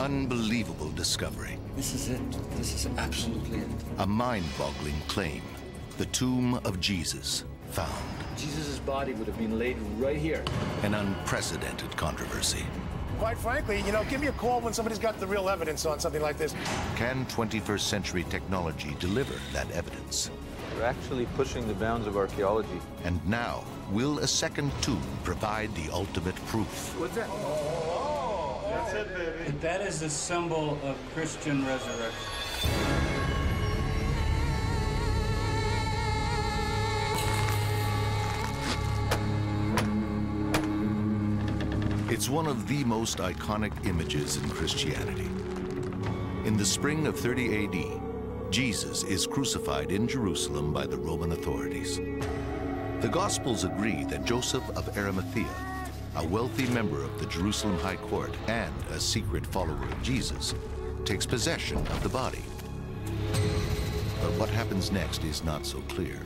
unbelievable discovery. This is it. This is absolutely it. A mind-boggling claim. The tomb of Jesus found. Jesus' body would have been laid right here. An unprecedented controversy. Quite frankly, give me a call when somebody's got the real evidence on something like this. Can 21st century technology deliver that evidence? We're actually pushing the bounds of archaeology. And now, will a second tomb provide the ultimate proof? What's that? Oh, that's it, baby. That is a symbol of Christian resurrection. It's one of the most iconic images in Christianity. In the spring of 30 AD, Jesus is crucified in Jerusalem by the Roman authorities. The Gospels agree that Joseph of Arimathea, a wealthy member of the Jerusalem High Court and a secret follower of Jesus, takes possession of the body. But what happens next is not so clear.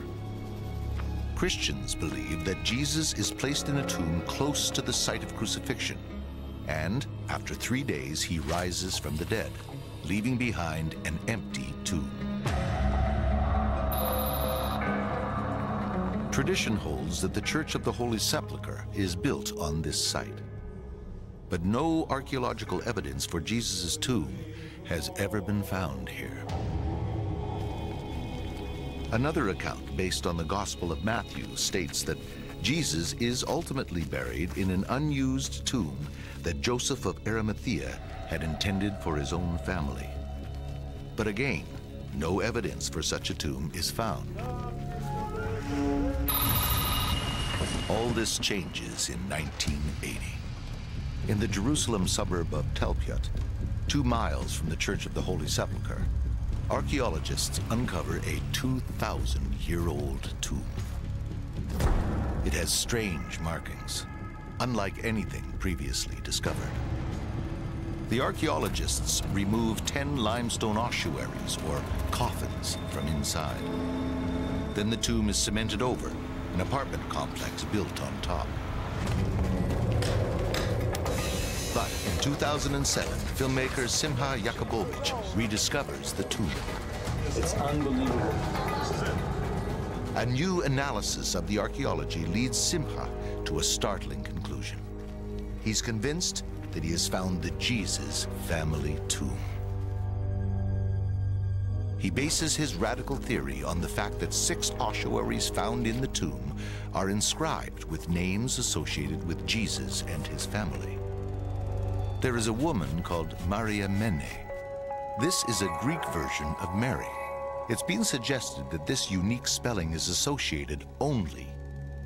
Christians believe that Jesus is placed in a tomb close to the site of crucifixion, and after 3 days he rises from the dead, leaving behind an empty tomb. Tradition holds that the Church of the Holy Sepulchre is built on this site. But no archaeological evidence for Jesus' tomb has ever been found here. Another account based on the Gospel of Matthew states that Jesus is ultimately buried in an unused tomb that Joseph of Arimathea had intended for his own family. But again, no evidence for such a tomb is found. All this changes in 1980. In the Jerusalem suburb of Tel Aviv, 2 miles from the Church of the Holy Sepulchre, archaeologists uncover a 2,000-year-old tomb. It has strange markings, unlike anything previously discovered. The archaeologists remove 10 limestone ossuaries, or coffins, from inside. Then the tomb is cemented over, an apartment complex built on top. But in 2007, filmmaker Simcha Jacobovici rediscovers the tomb. It's unbelievable. A new analysis of the archaeology leads Simcha to a startling conclusion. He's convinced that he has found the Jesus family tomb. He bases his radical theory on the fact that 6 ossuaries found in the tomb are inscribed with names associated with Jesus and his family. There is a woman called Maria Mene. This is a Greek version of Mary. It's been suggested that this unique spelling is associated only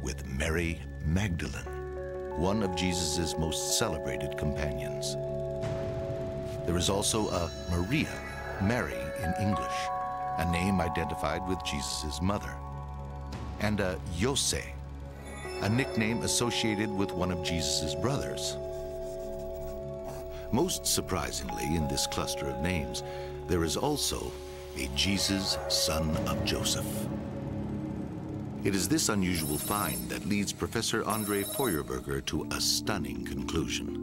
with Mary Magdalene, one of Jesus' most celebrated companions. There is also a Maria, Mary in English, a name identified with Jesus' mother, and a Yose, a nickname associated with one of Jesus' brothers. Most surprisingly, in this cluster of names, there is also a Jesus, son of Joseph. It is this unusual find that leads Professor André Feuerberger to a stunning conclusion.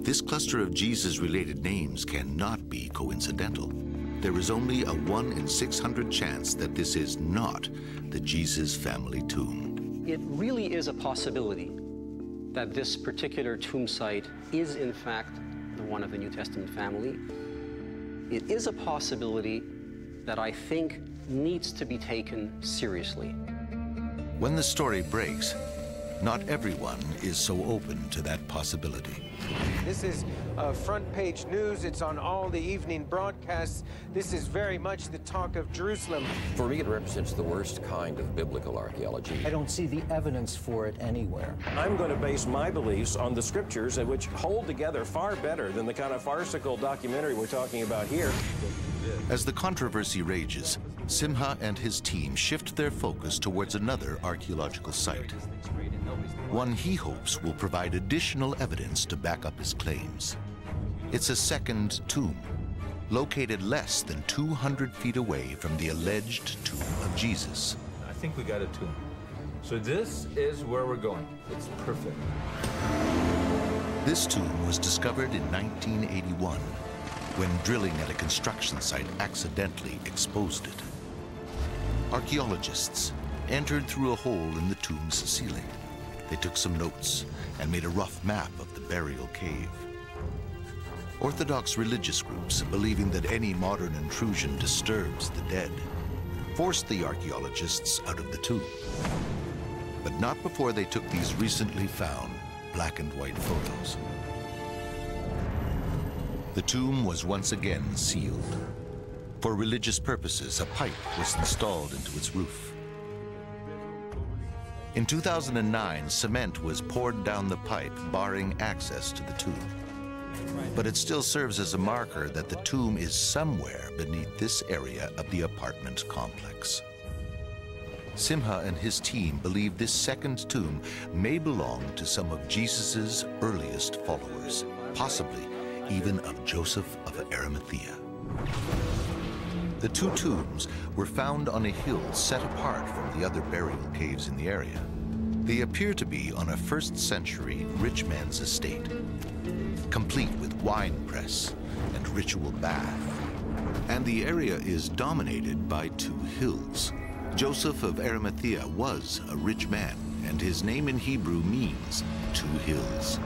This cluster of Jesus-related names cannot be coincidental. There is only a 1 in 600 chance that this is not the Jesus family tomb. It really is a possibility that this particular tomb site is, in fact, the one of the New Testament family. It is a possibility that I think needs to be taken seriously. When the story breaks, not everyone is so open to that possibility. This is front page news. It's on all the evening broadcasts. This is very much the talk of Jerusalem. For me, it represents the worst kind of biblical archaeology. I don't see the evidence for it anywhere. I'm going to base my beliefs on the scriptures, which hold together far better than the kind of farcical documentary we're talking about here. As the controversy rages, Simcha and his team shift their focus towards another archaeological site, one he hopes will provide additional evidence to back up his claims. It's a second tomb, located less than 200 feet away from the alleged tomb of Jesus. I think we got a tomb. So this is where we're going. It's perfect. This tomb was discovered in 1981 when drilling at a construction site accidentally exposed it. Archaeologists entered through a hole in the tomb's ceiling. They took some notes and made a rough map of the burial cave. Orthodox religious groups, believing that any modern intrusion disturbs the dead, forced the archaeologists out of the tomb. But not before they took these recently found black and white photos. The tomb was once again sealed. For religious purposes, a pipe was installed into its roof. In 2009, cement was poured down the pipe, barring access to the tomb. But it still serves as a marker that the tomb is somewhere beneath this area of the apartment complex. Simcha and his team believe this second tomb may belong to some of Jesus's earliest followers, possibly even of Joseph of Arimathea. The two tombs were found on a hill set apart from the other burial caves in the area. They appear to be on a first-century rich man's estate, complete with wine press and ritual bath. And the area is dominated by two hills. Joseph of Arimathea was a rich man, and his name in Hebrew means two hills.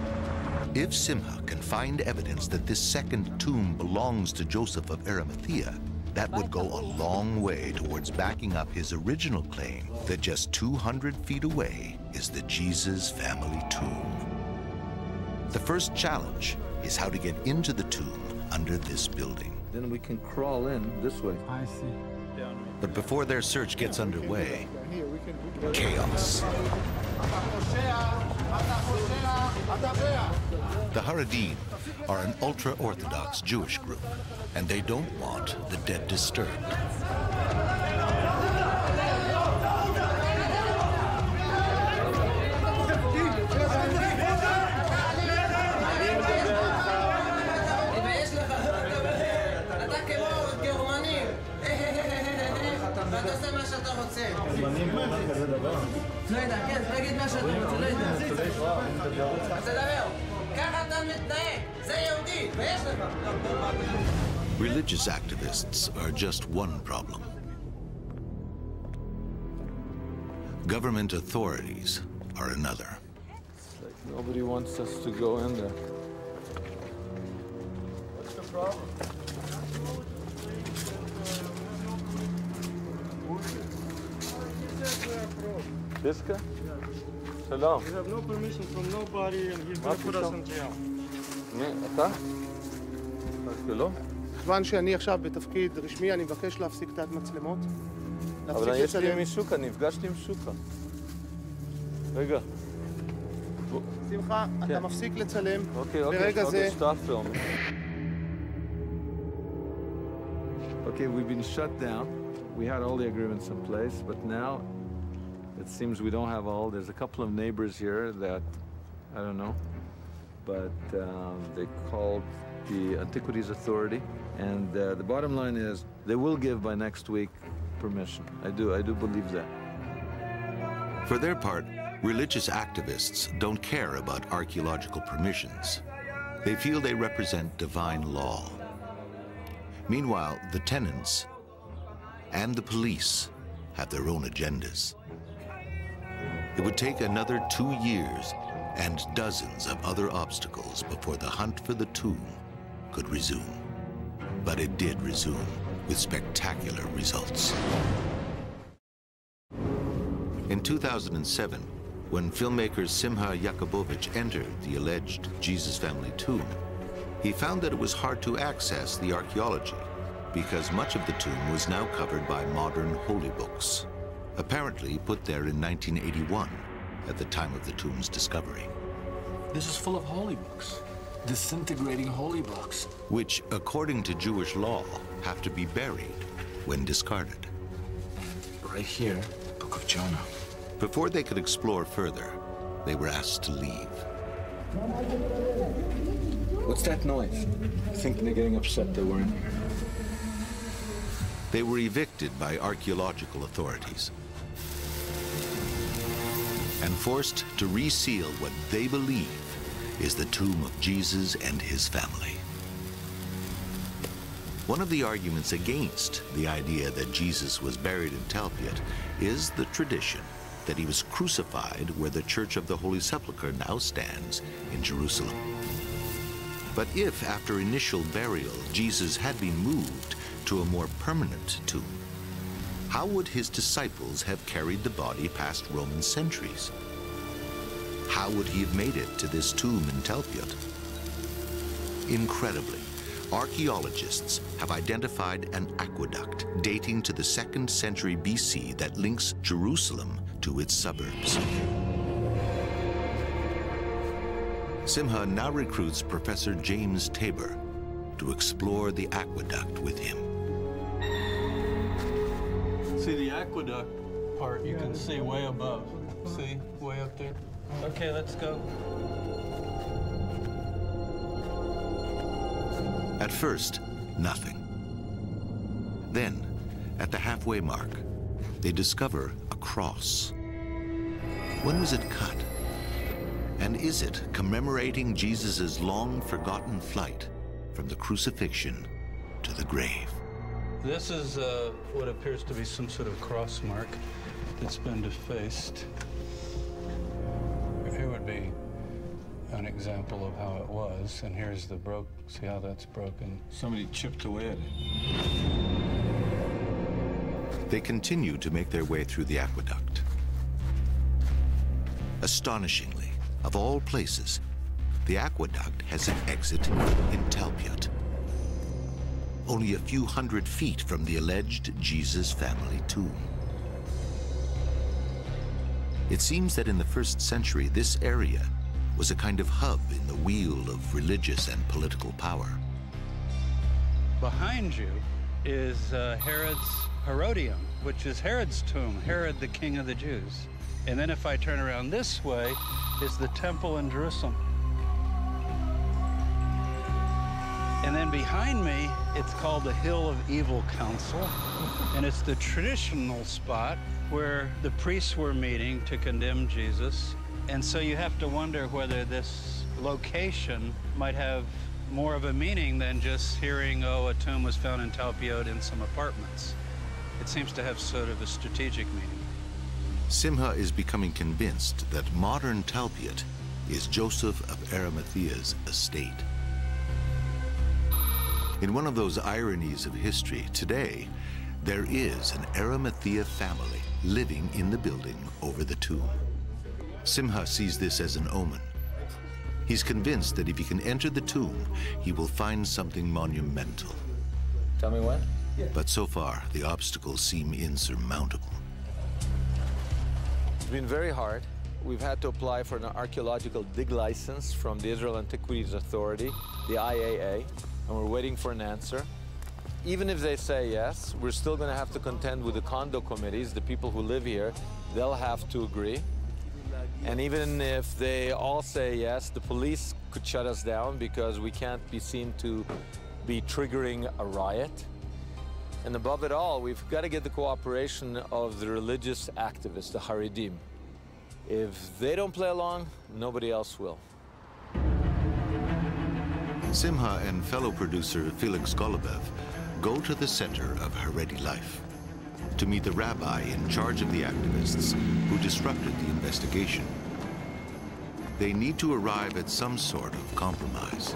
If Simcha can find evidence that this second tomb belongs to Joseph of Arimathea, that would go a long way towards backing up his original claim that just 200 feet away is the Jesus family tomb. The first challenge is how to get into the tomb under this building. Then we can crawl in this way. I see. But before their search gets underway, chaos. The Haredim are an ultra-Orthodox Jewish group, and they don't want the dead disturbed. Religious activists are just one problem. Government authorities are another. It's like nobody wants us to go in there. What's the problem? Diska? Shalom. We have no permission from nobody and he's going to put us in jail. אתה? לא? כיוון שאני עכשיו בתפקיד רשמי, אני מבקש להפסיק את המצלמות. אבל יש לי עם שוקה, נפגשתי עם שוקה. רגע. שמחה, אתה מפסיק לצלם. ברגע זה... Okay, we've been shut down. We had all the agreements in place, but now it seems we don't have all. There's a couple of neighbors here that, I don't know, but they called the Antiquities Authority, and the bottom line is they will give by next week permission. I do believe that. For their part, religious activists don't care about archaeological permissions. They feel they represent divine law. Meanwhile, the tenants and the police have their own agendas. It would take another 2 years and dozens of other obstacles before the hunt for the tomb could resume. But it did resume with spectacular results. In 2007, when filmmaker Simcha Jacobovici entered the alleged Jesus family tomb, he found that it was hard to access the archaeology because much of the tomb was now covered by modern holy books, apparently put there in 1981 at the time of the tomb's discovery. This is full of holy books, disintegrating holy books, which, according to Jewish law, have to be buried when discarded. Right here, Book of Jonah. Before they could explore further, they were asked to leave. What's that noise? I think they're getting upset they weren't here. They were evicted by archaeological authorities and forced to reseal what they believe is the tomb of Jesus and his family. One of the arguments against the idea that Jesus was buried in Talpiot is the tradition that he was crucified where the Church of the Holy Sepulchre now stands in Jerusalem. But if, after initial burial, Jesus had been moved to a more permanent tomb, how would his disciples have carried the body past Roman sentries? How would he have made it to this tomb in Talpiot? Incredibly, archaeologists have identified an aqueduct dating to the 2nd century BC that links Jerusalem to its suburbs. Simcha now recruits Professor James Tabor to explore the aqueduct with him. See the aqueduct part you can see way above. See, way up there. Okay, let's go. At first, nothing. Then, at the halfway mark, they discover a cross. When was it cut? And is it commemorating Jesus' long-forgotten flight from the crucifixion to the grave? This is what appears to be some sort of cross mark that's been defaced. Here would be an example of how it was, and here's the see how that's broken? Somebody chipped away at it. They continue to make their way through the aqueduct. Astonishingly, of all places, the aqueduct has an exit in Talpiot, only a few hundred feet from the alleged Jesus family tomb. It seems that in the 1st century, this area was a kind of hub in the wheel of religious and political power. Behind you is Herod's Herodium, which is Herod's tomb, Herod the king of the Jews. And then if I turn around this way is the temple in Jerusalem. And then behind me, it's called the Hill of Evil Council, and it's the traditional spot where the priests were meeting to condemn Jesus. And so you have to wonder whether this location might have more of a meaning than just hearing, oh, a tomb was found in Talpiot in some apartments. It seems to have sort of a strategic meaning. Simcha is becoming convinced that modern Talpiot is Joseph of Arimathea's estate. In one of those ironies of history, today, there is an Arimathea family living in the building over the tomb. Simcha sees this as an omen. He's convinced that if he can enter the tomb, he will find something monumental. Tell me when? But so far, the obstacles seem insurmountable. It's been very hard. We've had to apply for an archaeological dig license from the Israel Antiquities Authority, the IAA, and we're waiting for an answer. Even if they say yes, we're still going to have to contend with the condo committees, the people who live here. They'll have to agree. And even if they all say yes, the police could shut us down because we can't be seen to be triggering a riot. And above it all, we've got to get the cooperation of the religious activists, the Haredim. If they don't play along, nobody else will. Simcha and fellow producer Felix Golubev go to the center of Haredi life to meet the rabbi in charge of the activists who disrupted the investigation. They need to arrive at some sort of compromise.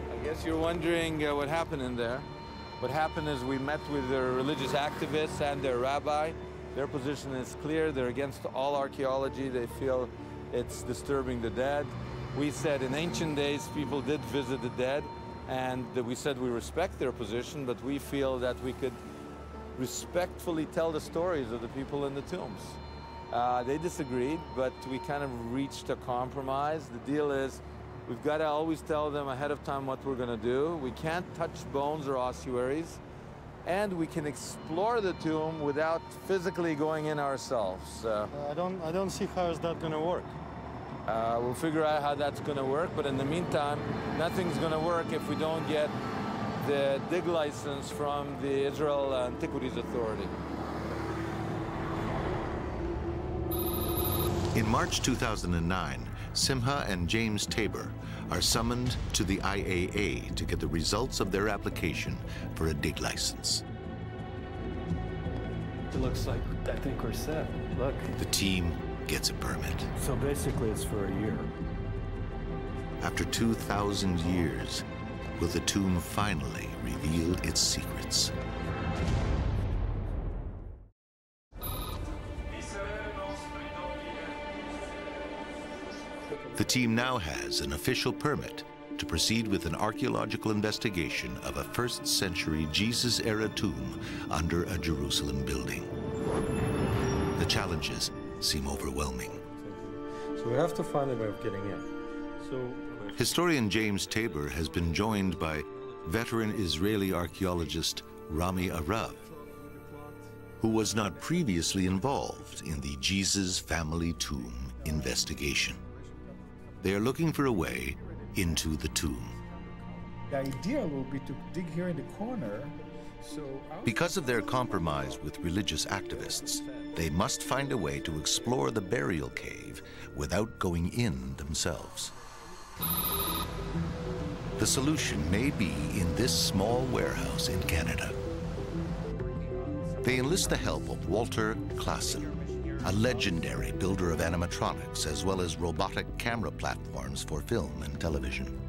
I guess you're wondering what happened in there. What happened is we met with their religious activists and their rabbi. Their position is clear. They're against all archaeology. They feel it's disturbing the dead. We said in ancient days people did visit the dead, and we said we respect their position, but we feel that we could respectfully tell the stories of the people in the tombs. They disagreed, but we kind of reached a compromise. The deal is we've got to always tell them ahead of time what we're going to do. We can't touch bones or ossuaries, and we can explore the tomb without physically going in ourselves. I don't see how is that going to work. We'll figure out how that's going to work, but in the meantime, nothing's going to work if we don't get the dig license from the Israel Antiquities Authority. In March 2009, Simcha and James Tabor are summoned to the IAA to get the results of their application for a dig license. It looks like I think we're set. Look. The team gets a permit. So basically it's for a year. After 2,000 years, will the tomb finally reveal its secrets? The team now has an official permit to proceed with an archaeological investigation of a first-century Jesus-era tomb under a Jerusalem building. The challenges seem overwhelming. So we have to find a way of getting in. Historian James Tabor has been joined by veteran Israeli archaeologist Rami Arav, who was not previously involved in the Jesus family tomb investigation. They are looking for a way into the tomb. The idea will be to dig here in the corner. Because of their compromise with religious activists, they must find a way to explore the burial cave without going in themselves. The solution may be in this small warehouse in Canada. They enlist the help of Walter Klassen, a legendary builder of animatronics as well as robotic camera platforms for film and television.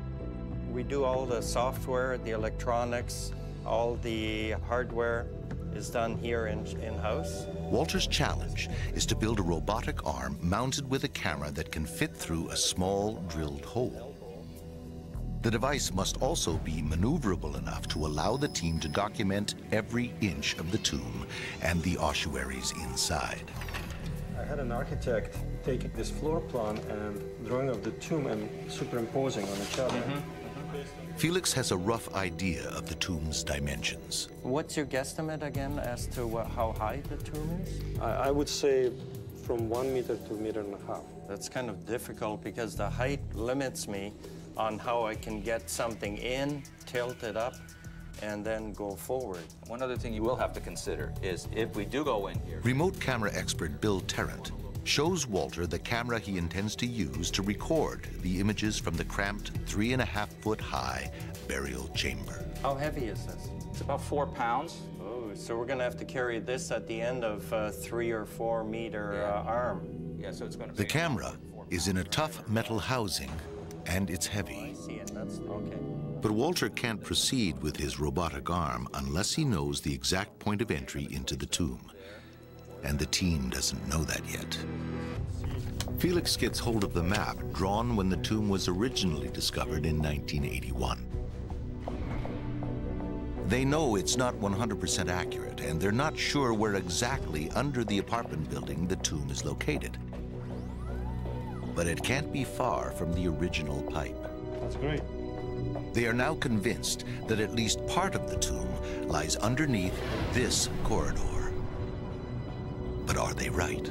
We do all the software, the electronics, all the hardware is done here in-house. Walter's challenge is to build a robotic arm mounted with a camera that can fit through a small drilled hole. The device must also be maneuverable enough to allow the team to document every inch of the tomb and the ossuaries inside. I had an architect taking this floor plan and drawing of the tomb and superimposing on each other. Felix has a rough idea of the tomb's dimensions. What's your guesstimate again as to how high the tomb is? I would say from 1 meter to 1.5 meters. That's kind of difficult because the height limits me on how I can get something in, tilt it up, and then go forward. One other thing you will have to consider is if we do go in here. Remote camera expert Bill Tarrant shows Walter the camera he intends to use to record the images from the cramped 3.5-foot-high burial chamber. How heavy is this? It's about 4 pounds. Oh, so we're going to have to carry this at the end of a 3 or 4 meter arm. Yeah, so it's going to be... The camera is in a tough metal housing, and it's heavy. I see it. That's okay. But Walter can't proceed with his robotic arm unless he knows the exact point of entry into the tomb. And the team doesn't know that yet. Felix gets hold of the map drawn when the tomb was originally discovered in 1981. They know it's not 100% accurate, and they're not sure where exactly under the apartment building the tomb is located. But it can't be far from the original pipe. That's great. They are now convinced that at least part of the tomb lies underneath this corridor. But are they right?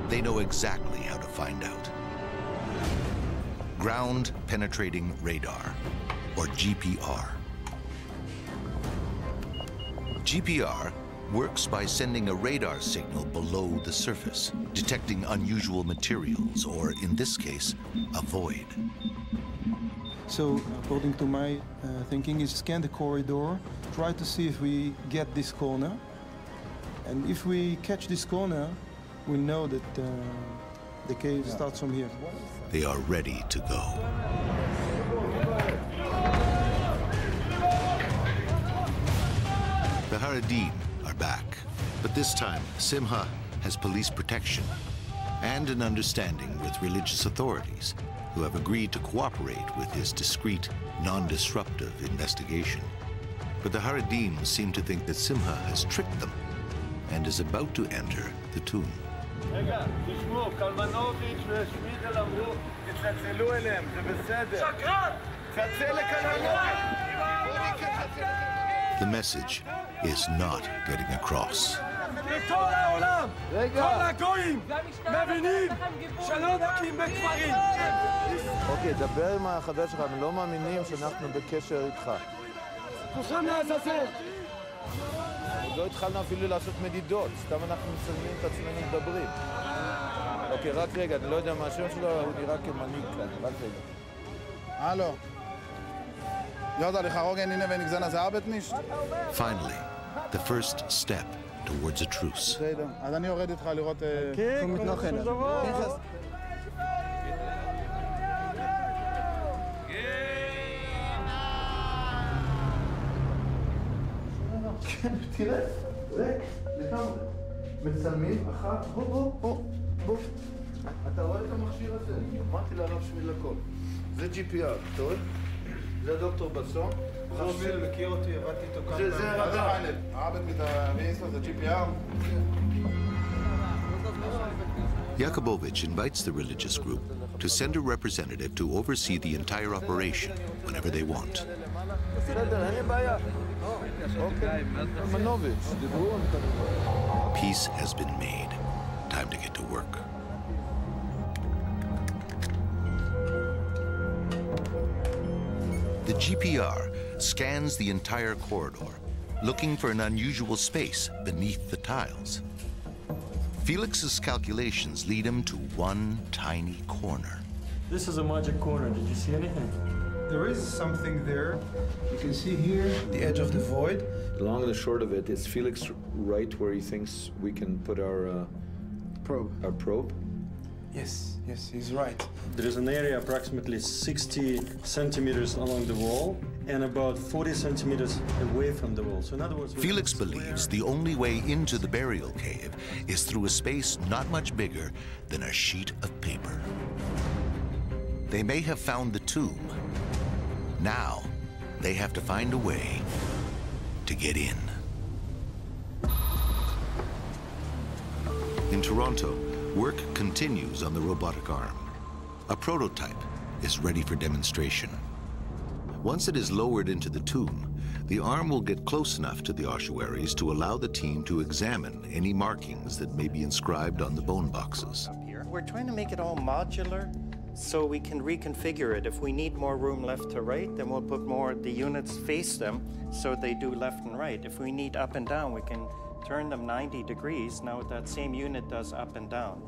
They know exactly how to find out. Ground penetrating radar, or GPR. GPR works by sending a radar signal below the surface, detecting unusual materials, or in this case, a void. So, according to my thinking, is scan the corridor, try to see if we get this corner. And if we catch this corner, we know that the cave starts from here. They are ready to go. The Haredim are back, but this time Simcha has police protection and an understanding with religious authorities who have agreed to cooperate with his discreet, non-disruptive investigation. But the Haredim seem to think that Simcha has tricked them and is about to enter the tomb. The message is not getting across. אוקיי, דבר עם החבר שלך, הם לא מאמינים שאנחנו בקשר איתך. כולכם לעזאזל! עוד לא התחלנו אפילו לעשות מדידות, סתם אנחנו מצלמים את עצמנו מדברים. אוקיי, רק רגע, אני לא יודע מה השם שלו, הוא נראה כמנהיג כאן, רק רגע. הלו. יודע לך רוגן, הנה ונגזנה זה ארבט נישט? Finally, the first step towards a truce. בסדר, אז אני יורד איתך לראות... כן, כל דבר. כן, תראה, ריק, לגמרי. מצלמים, אחת, בוא. אתה רואה את המכשיר הזה? אמרתי לרב שמיל הכל. זה GPR, אתה רואה? זה דוקטור בסון. רב שמיל מכיר אותי, עבדתי איתו כאן. זה רדאר. ארבט מתאביסו, זה GPR. Jacobovici invites the religious group to send a representative to oversee the entire operation whenever they want. Peace has been made. Time to get to work. The GPR scans the entire corridor, looking for an unusual space beneath the tiles. Felix's calculations lead him to one tiny corner. This is a magic corner. Did you see anything? There is something there. You can see here the edge of the void. The long and the short of it, is Felix right where he thinks we can put our probe? Yes, he's right. There is an area approximately 60 centimeters along the wall and about 40 centimeters away from the wall. So in other words, Felix believes the only way into the burial cave is through a space not much bigger than a sheet of paper. They may have found the tomb. Now, they have to find a way to get in. In Toronto, work continues on the robotic arm. A prototype is ready for demonstration. Once it is lowered into the tomb, the arm will get close enough to the ossuaries to allow the team to examine any markings that may be inscribed on the bone boxes. We're trying to make it all modular so we can reconfigure it. If we need more room left to right, then we'll put more, the units face them so they do left and right. If we need up and down, we can turn them 90 degrees. Now that same unit does up and down.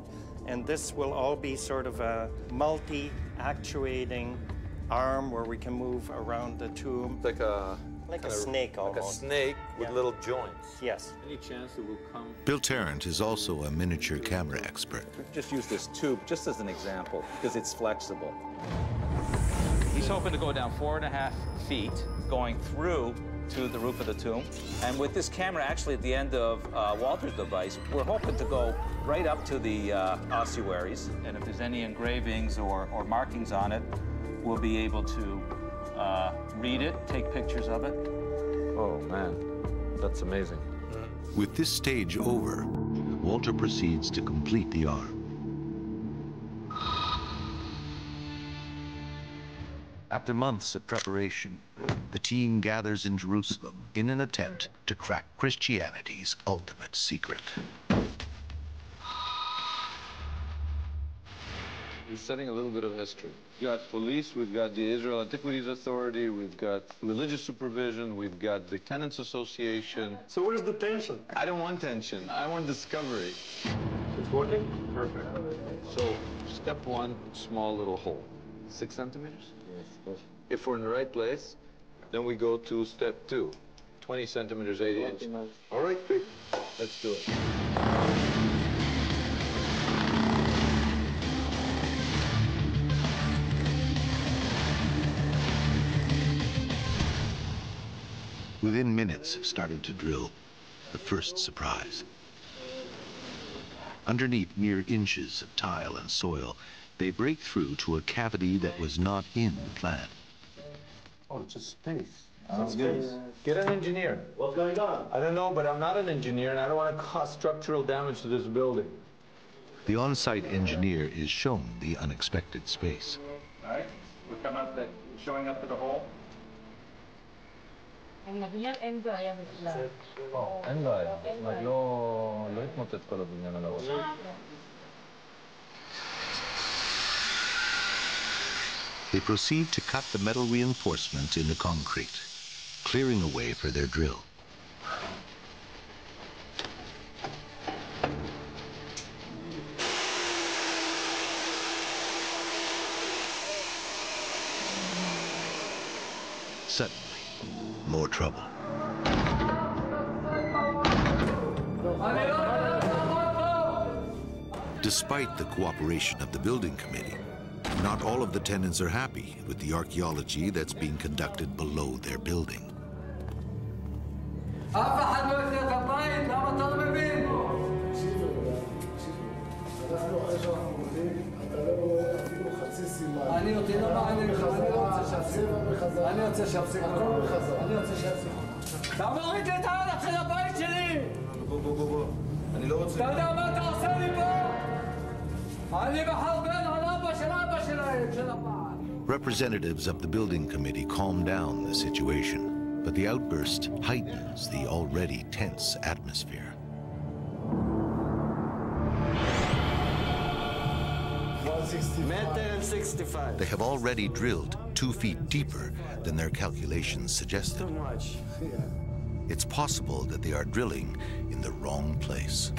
And this will all be sort of a multi-actuating arm where we can move around the tomb. Like a snake almost. Like a snake with little joints. Yes. Any chance it will come? Bill Tarrant is also a miniature camera expert. We can just use this tube just as an example because it's flexible. He's hoping to go down 4.5 feet, going through to the roof of the tomb. And with this camera, actually at the end of Walter's device, we're hoping to go right up to the ossuaries. And if there's any engravings or markings on it, we'll be able to read it, take pictures of it. Oh, man, that's amazing. With this stage over, Walter proceeds to complete the arm. After months of preparation, the team gathers in Jerusalem in an attempt to crack Christianity's ultimate secret. We're studying a little bit of history. We've got police, we've got the Israel Antiquities Authority, we've got religious supervision, we've got the Tenants Association. So where's the tension? I don't want tension. I want discovery. It's working? Perfect. So, step one, small little hole. 6 centimeters? Yes. If we're in the right place, then we go to step 2. 20 centimeters, 80 inches. All right, great. Let's do it. Within minutes of starting to drill, the first surprise. Underneath mere inches of tile and soil, they break through to a cavity that was not in the plan. Oh, it's a space. Sounds good. Get an engineer. What's going on? I don't know, but I'm not an engineer, and I don't want to cause structural damage to this building. The on-site engineer is shown the unexpected space. All right, we come up, showing up to the hole. אין בעיה. לא התמוטט כל הבניין על הראש. They proceed to cut the metal reinforcement into concrete. clearing a way for their drill. Suddenly, more trouble. Despite the cooperation of the building committee, not all of the tenants are happy with the archaeology that's being conducted below their building. Representatives of the building committee calm down the situation, but the outburst heightens the already tense atmosphere. They have already drilled 2 feet deeper than their calculations suggested. It's possible that they are drilling in the wrong place.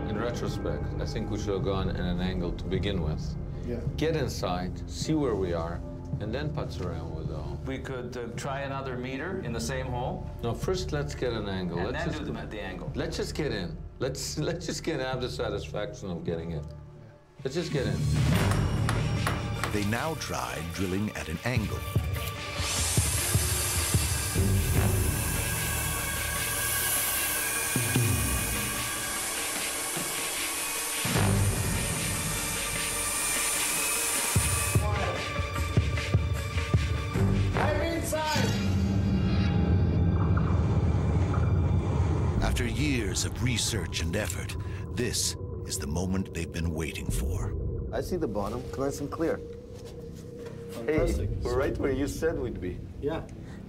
In retrospect, I think we should have gone at an angle to begin with. Yeah. Get inside, see where we are, and then putz around with it all. We could try another meter in the same hole. No, first let's get an angle. And let's then just do them at the angle. Let's just get in. Let's just have the satisfaction of getting in. Let's just get in. They now try drilling at an angle. After years of research and effort, this is the moment they've been waiting for. I see the bottom, nice and clear. Fantastic. Hey, we're right where you said we'd be. Yeah.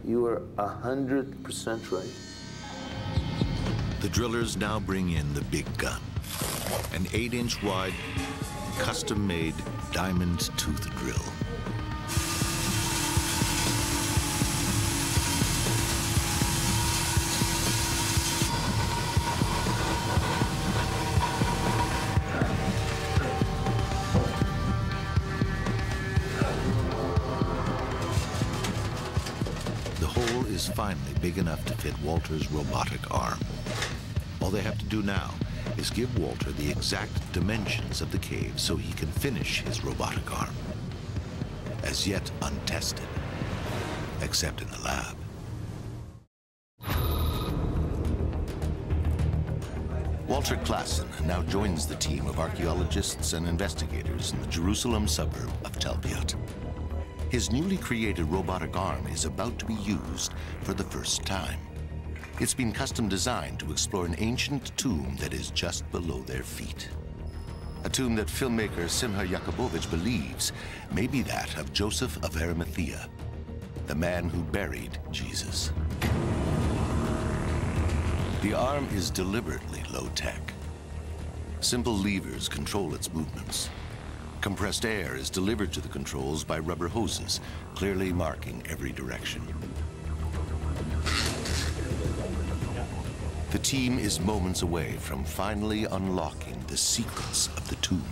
You were 100% right. The drillers now bring in the big gun, an 8-inch wide, custom-made diamond tooth drill. Is finally big enough to fit Walter's robotic arm. All they have to do now is give Walter the exact dimensions of the cave so he can finish his robotic arm. As yet untested, except in the lab. Walter Klassen now joins the team of archaeologists and investigators in the Jerusalem suburb of Tel Aviv. His newly created robotic arm is about to be used for the first time. It's been custom designed to explore an ancient tomb that is just below their feet. A tomb that filmmaker Simcha Jacobovici believes may be that of Joseph of Arimathea, the man who buried Jesus. The arm is deliberately low-tech. Simple levers control its movements. Compressed air is delivered to the controls by rubber hoses, clearly marking every direction. The team is moments away from finally unlocking the secrets of the tomb.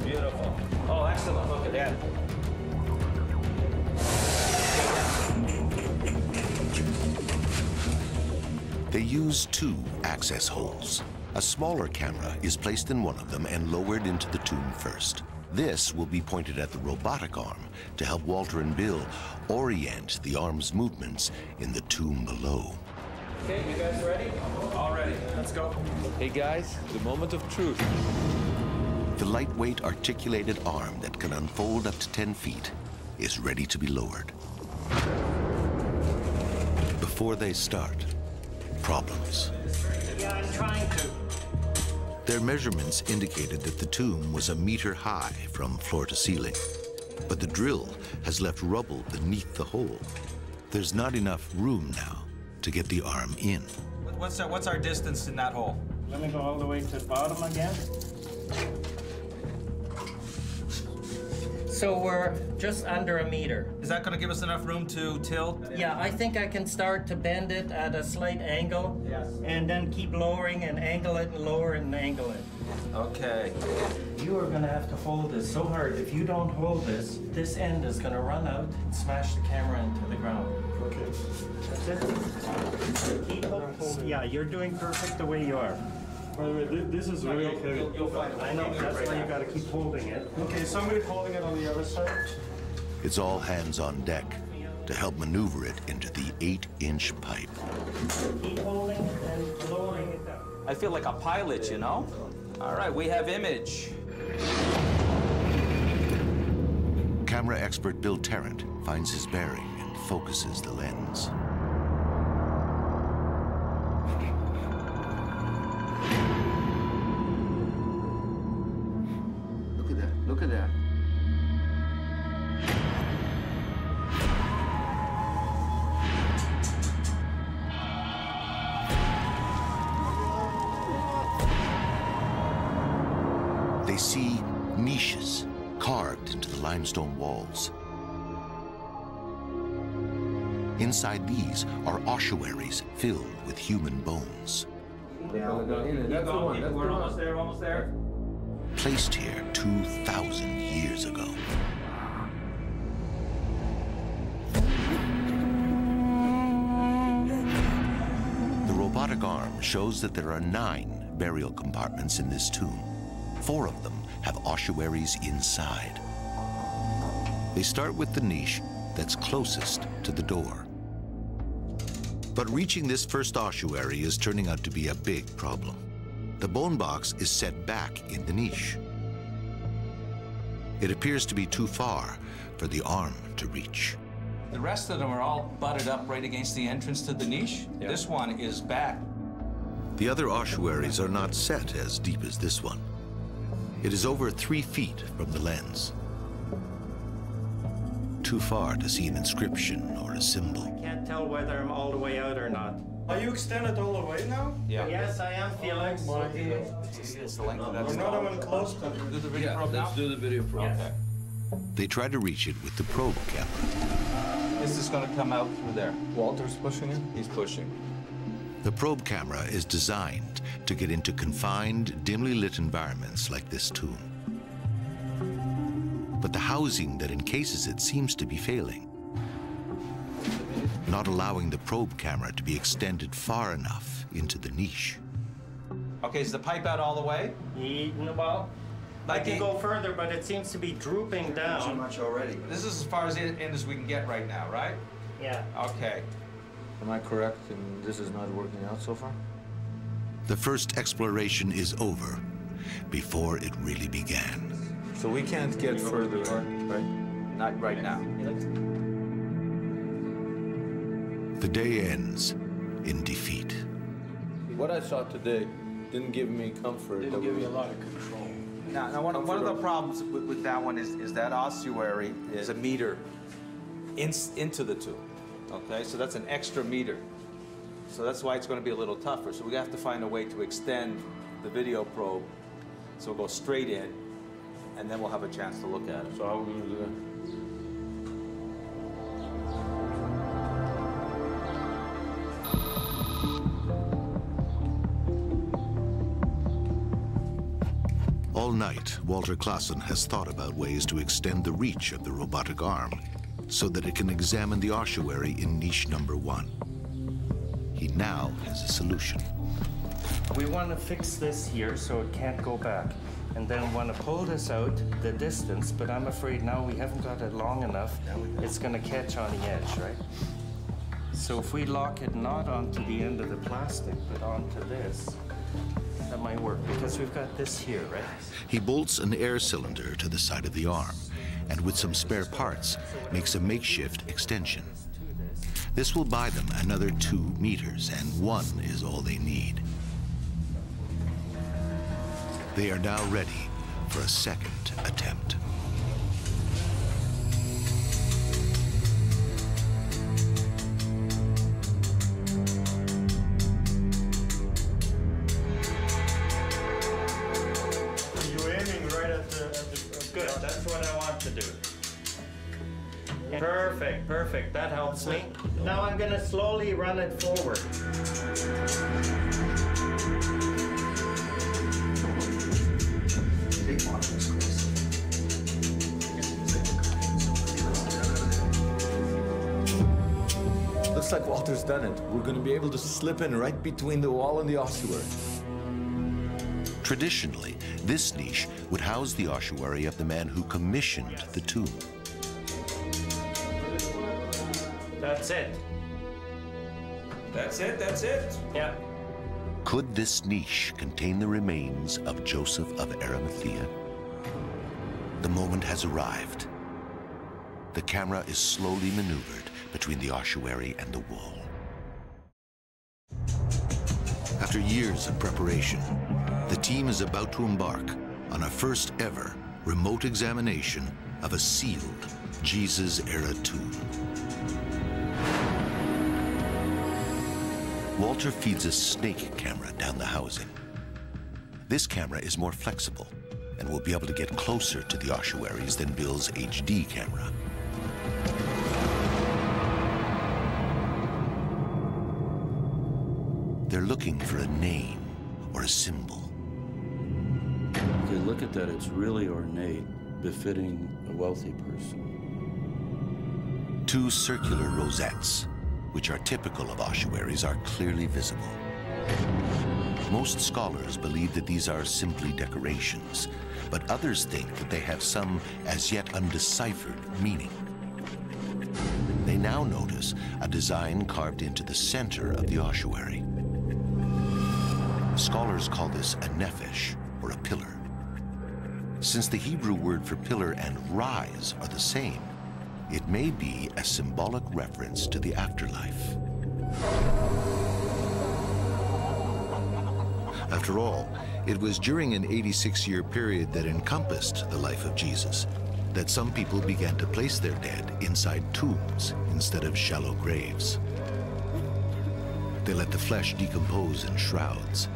Beautiful. Oh, excellent. Look at that. They use 2 access holes. A smaller camera is placed in one of them and lowered into the tomb first. This will be pointed at the robotic arm to help Walter and Bill orient the arm's movements in the tomb below. Okay, you guys ready? All ready. Let's go. Hey guys, the moment of truth. The lightweight articulated arm that can unfold up to 10 feet is ready to be lowered. Before they start, problems. Yeah, I'm trying to. Their measurements indicated that the tomb was 1 meter high from floor to ceiling, but the drill has left rubble beneath the hole. There's not enough room now to get the arm in. What's our distance in that hole? Let me go all the way to the bottom again. So we're just under a meter. Is that going to give us enough room to tilt? Yeah, I think I can start to bend it at a slight angle. Yes. And then keep lowering and angle it and lower and angle it. Okay. You are going to have to hold this so hard. If you don't hold this, this end is going to run out and smash the camera into the ground. Okay. That's it. Keep holding. Yeah, you're doing perfect the way you are. By the way, this is really heavy. You'll find it. I know, that's why you got to keep holding it. Okay, somebody holding it on the other side? It's all hands on deck to help maneuver it into the 8-inch pipe. Keep holding it and lowering it down. I feel like a pilot, you know? All right, we have image. Camera expert Bill Tarrant finds his bearing and focuses the lens. Look at that. Look at that. They see niches carved into the limestone walls. Inside these are ossuaries filled with human bones. We're almost there, almost there. Placed here 2,000 years ago. The robotic arm shows that there are 9 burial compartments in this tomb. 4 of them have ossuaries inside. They start with the niche that's closest to the door. But reaching this first ossuary is turning out to be a big problem. The bone box is set back in the niche. It appears to be too far for the arm to reach. The rest of them are all butted up right against the entrance to the niche. Yep. This one is back. The other ossuaries are not set as deep as this one. It is over 3 feet from the lens. Too far to see an inscription or a symbol. I can't tell whether I'm all the way out or not. Are you extended all the way now? Yeah. Yes, I am, Felix. It's the length of that. Another one close. Do the video probe now? Let's do the video probe. Okay. They try to reach it with the probe camera. This is going to come out through there. Walter's pushing it? He's pushing. The probe camera is designed to get into confined, dimly lit environments like this tomb. But the housing that encases it seems to be failing, not allowing the probe camera to be extended far enough into the niche. Okay, is the pipe out all the way? Well, I can go further, but it seems to be drooping down. Too much already. This is as far in as we can get right now, right? Yeah. Okay. Am I correct in this is not working out so far? The first exploration is over before it really began. So we can't get further, right? Not right now. The day ends in defeat. What I saw today didn't give me comfort. Didn't give me a lot of control. Now one of the problems with that one is that ossuary is a meter into the tomb. Okay, so that's an extra meter. So that's why it's going to be a little tougher. So we have to find a way to extend the video probe so we'll go straight in, and then we'll have a chance to look at it. So how are we going to do that? All night, Walter Klassen has thought about ways to extend the reach of the robotic arm so that it can examine the ossuary in niche number 1. He now has a solution. We want to fix this here so it can't go back. And then want to pull this out the distance, but I'm afraid now we haven't got it long enough. It's going to catch on the edge, right? So if we lock it not onto the end of the plastic, but onto this, that might work, because we've got this here, right? He bolts an air cylinder to the side of the arm, and with some spare parts, makes a makeshift extension. This will buy them another 2 meters, and 1 is all they need. They are now ready for a second attempt. You're aiming right at the good. That's what I want to do. Perfect, perfect. That helps me. Now I'm going to slowly run it forward. Looks like Walter's done it. We're going to be able to slip in right between the wall and the ossuary. Traditionally, this niche would house the ossuary of the man who commissioned the tomb. That's it. That's it, that's it. Yeah. Could this niche contain the remains of Joseph of Arimathea? The moment has arrived. The camera is slowly maneuvered between the ossuary and the wall. After years of preparation, the team is about to embark on a first ever remote examination of a sealed Jesus-era tomb. Walter feeds a snake camera down the housing. This camera is more flexible and will be able to get closer to the ossuaries than Bill's HD camera. They're looking for a name or a symbol. If you look at that, it's really ornate, befitting a wealthy person. Two circular rosettes, which are typical of ossuaries, are clearly visible. Most scholars believe that these are simply decorations, but others think that they have some as yet undeciphered meaning. They now notice a design carved into the center of the ossuary. Scholars call this a nephesh, or a pillar. Since the Hebrew word for pillar and rise are the same, it may be a symbolic reference to the afterlife. After all, it was during an 86-year period that encompassed the life of Jesus that some people began to place their dead inside tombs instead of shallow graves. They let the flesh decompose in shrouds.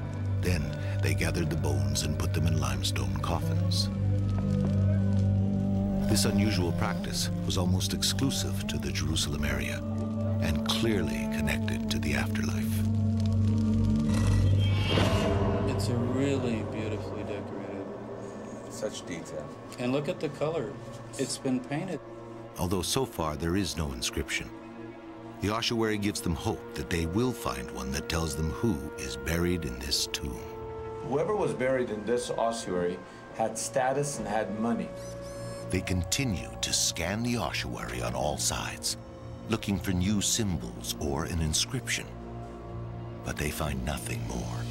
Then they gathered the bones and put them in limestone coffins. This unusual practice was almost exclusive to the Jerusalem area and clearly connected to the afterlife. It's a really beautifully decorated. Such detail. And look at the color. It's been painted. Although so far there is no inscription, the ossuary gives them hope that they will find one that tells them who is buried in this tomb. Whoever was buried in this ossuary had status and had money. They continue to scan the ossuary on all sides, looking for new symbols or an inscription. But they find nothing more.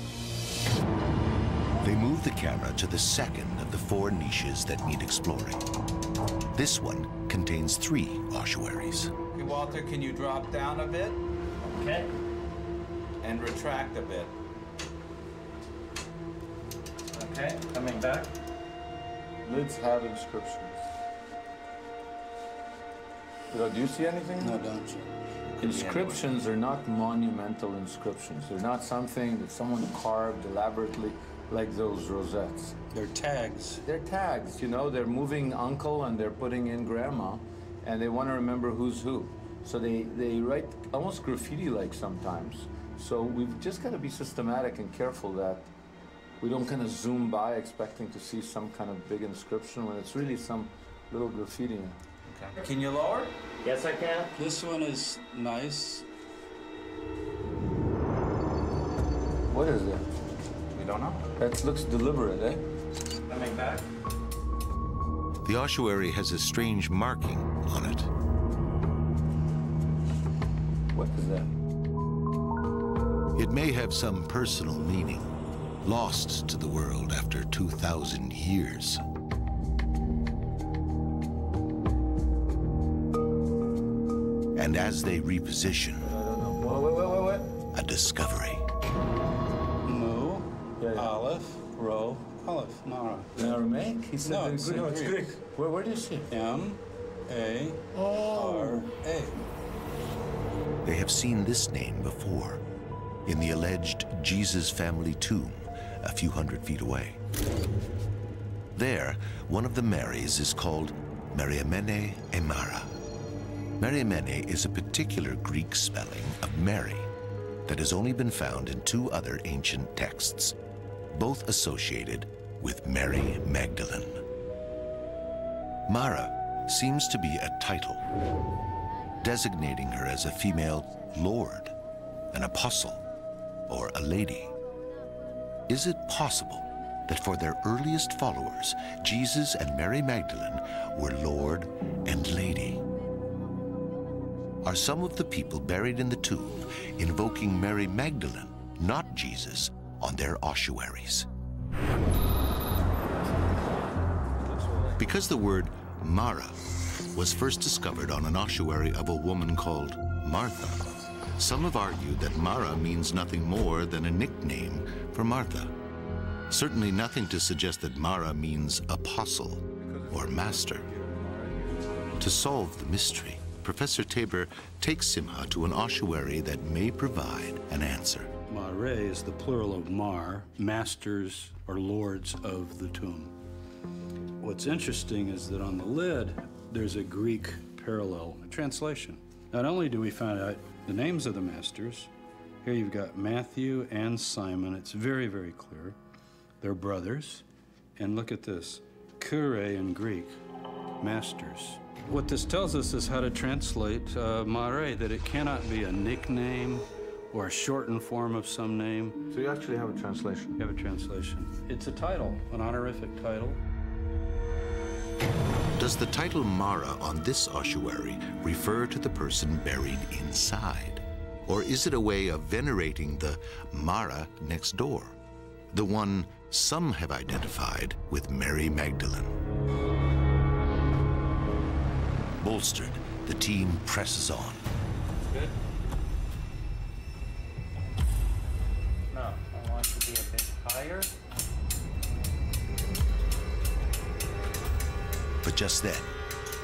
They move the camera to the second of the 4 niches that need exploring. This one contains 3 ossuaries. Okay, Walter, can you drop down a bit? Okay. And retract a bit. Okay, coming back. Lids have inscriptions. Do you see anything? No, don't you? Inscriptions are not monumental inscriptions. They're not something that someone carved elaborately like those rosettes. They're tags. They're tags, you know. They're moving uncle and they're putting in grandma, and they want to remember who's who. So they write almost graffiti-like sometimes. So we've just got to be systematic and careful that we don't kind of zoom by expecting to see some kind of big inscription when it's really some little graffiti. Okay. Can you lower? Yes, I can. This one is nice. What is that? We don't know. That looks deliberate, eh? Coming back. The ossuary has a strange marking on it. What is that? It may have some personal meaning, lost to the world after 2,000 years. And as they reposition, a discovery. Mu, Aleph, Ro, Aleph, Nara. Aramaic? He said no, it's Greek. Where do you see? M-A-R-A. They have seen this name before in the alleged Jesus family tomb a few hundred feet away. There, one of the Marys is called Mariamene Emara. Merimene is a particular Greek spelling of Mary that has only been found in 2 other ancient texts, both associated with Mary Magdalene. Mara seems to be a title, designating her as a female lord, an apostle, or a lady. Is it possible that for their earliest followers, Jesus and Mary Magdalene were Lord and Lady? Are some of the people buried in the tomb invoking Mary Magdalene, not Jesus, on their ossuaries? Because the word Mara was first discovered on an ossuary of a woman called Martha, some have argued that Mara means nothing more than a nickname for Martha. Certainly nothing to suggest that Mara means apostle or master. To solve the mystery, Professor Tabor takes Simcha to an ossuary that may provide an answer. Mare is the plural of mar, masters or lords of the tomb. What's interesting is that on the lid, there's a Greek parallel translation. Not only do we find out the names of the masters, here you've got Matthew and Simon. It's very, very clear. They're brothers. And look at this, Kyrie in Greek, masters. What this tells us is how to translate Mare, that it cannot be a nickname or a shortened form of some name. So you actually have a translation? You have a translation. It's a title, an honorific title. Does the title Mara on this ossuary refer to the person buried inside? Or is it a way of venerating the Mara next door, the one some have identified with Mary Magdalene? Bolstered, the team presses on. Good. No, I want to be a bit higher. But just then,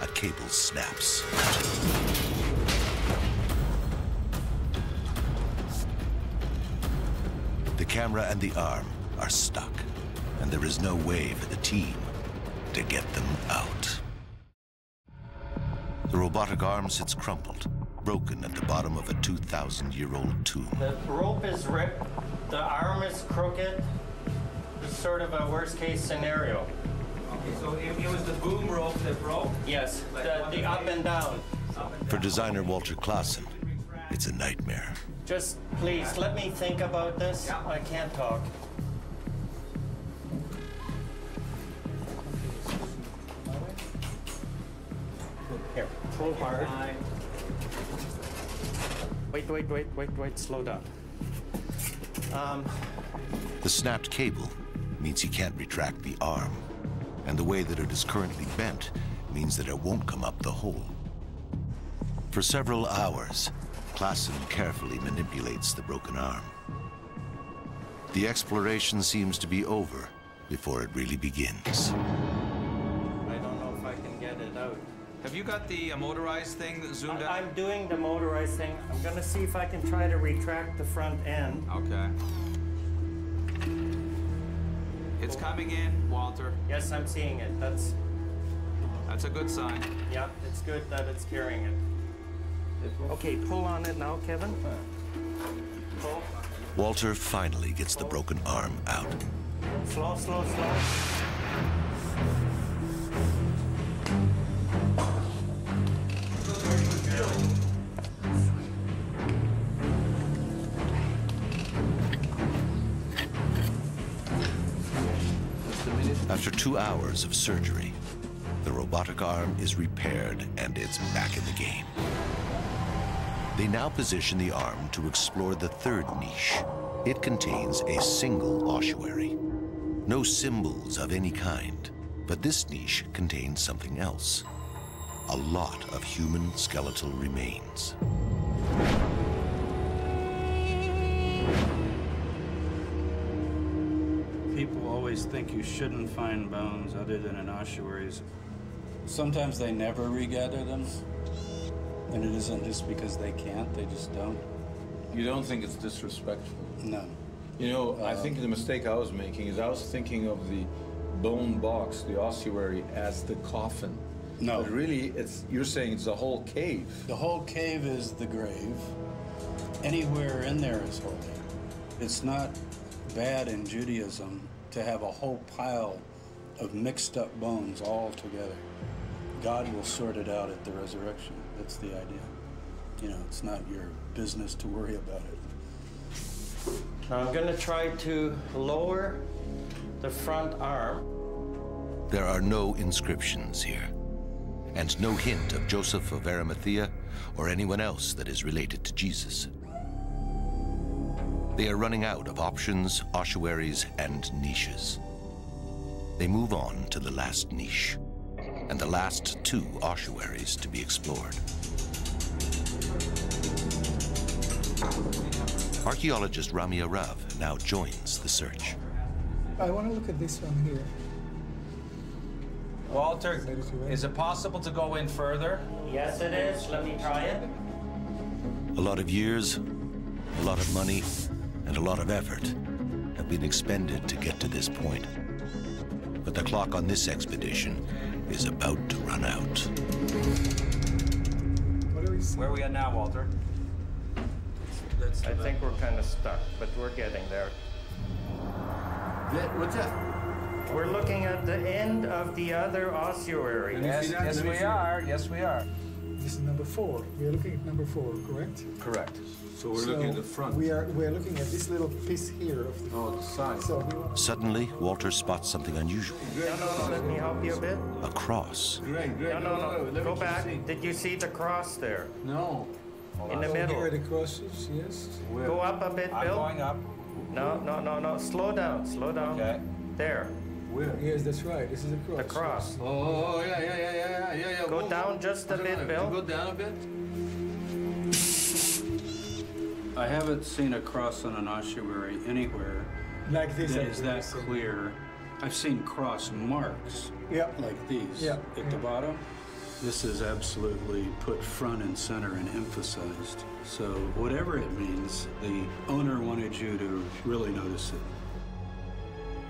a cable snaps. The camera and the arm are stuck, and there is no way for the team to get them out. The robotic arm sits crumpled, broken at the bottom of a 2,000-year-old tomb. The rope is ripped, the arm is crooked. It's sort of a worst-case scenario. Okay, so it was the boom rope that broke? Yes, the up and down. For designer Walter Klassen, it's a nightmare. Just please, let me think about this. I can't talk. Here, pull hard. Wait, slow down. The snapped cable means he can't retract the arm, and the way that it is currently bent means that it won't come up the hole. For several hours, Klassen carefully manipulates the broken arm. The exploration seems to be over before it really begins. I don't know if I can get it out. Have you got the motorized thing that zoomed out? I'm doing the motorized thing. I'm gonna see if I can try to retract the front end. Okay. It's coming in, Walter. Yes, I'm seeing it. That's a good sign. Yeah, it's good that it's carrying it. Okay, pull on it now, Kevin. Pull. Walter finally gets the broken arm out. Slow. After 2 hours of surgery, the robotic arm is repaired and it's back in the game. They now position the arm to explore the third niche. It contains a single ossuary. No symbols of any kind, but this niche contains something else. A lot of human skeletal remains. People always think you shouldn't find bones other than in ossuaries. Sometimes they never regather them, and it isn't just because they can't, they just don't. You don't think it's disrespectful? No. You know, I think the mistake I was making is I was thinking of the bone box, the ossuary, as the coffin. No. But really, you're saying it's the whole cave. The whole cave is the grave. Anywhere in there is holy. It's not bad in Judaism to have a whole pile of mixed up bones all together. God will sort it out at the resurrection. That's the idea. You know, it's not your business to worry about it. Now I'm going to try to lower the front arm. There are no inscriptions here, and no hint of Joseph of Arimathea or anyone else that is related to Jesus. They are running out of options, ossuaries, and niches. They move on to the last niche, and the last 2 ossuaries to be explored. Archaeologist Rami Arav now joins the search. I want to look at this one here. Walter, is it possible to go in further? Yes, it is. Let me try it. A lot of years, a lot of money, and a lot of effort have been expended to get to this point. But the clock on this expedition is about to run out. Where are we at now, Walter? I think we're kind of stuck, but we're getting there. What's that? We're looking at the end of the other ossuary. Yes, we are. Yes, we are. This is number 4. We are looking at number 4, correct? Correct. So we're looking at the front. We are looking at this little piece here of the side. So Suddenly, Walter spots something unusual. No, let me help you a bit. A cross. No, go back. Did you see the cross there? No. In the middle. Here are the crosses, yes. Go up a bit, Bill. I'm going up. No. Slow down. Okay. There. Where? Yes, that's right. This is a cross. The cross. Oh, yeah. Go down just a bit, Bill. Go down a bit. I haven't seen a cross on an ossuary anywhere like this that is that clear. I've seen cross marks like these at the bottom. This is absolutely put front and center and emphasized. So whatever it means, the owner wanted you to really notice it.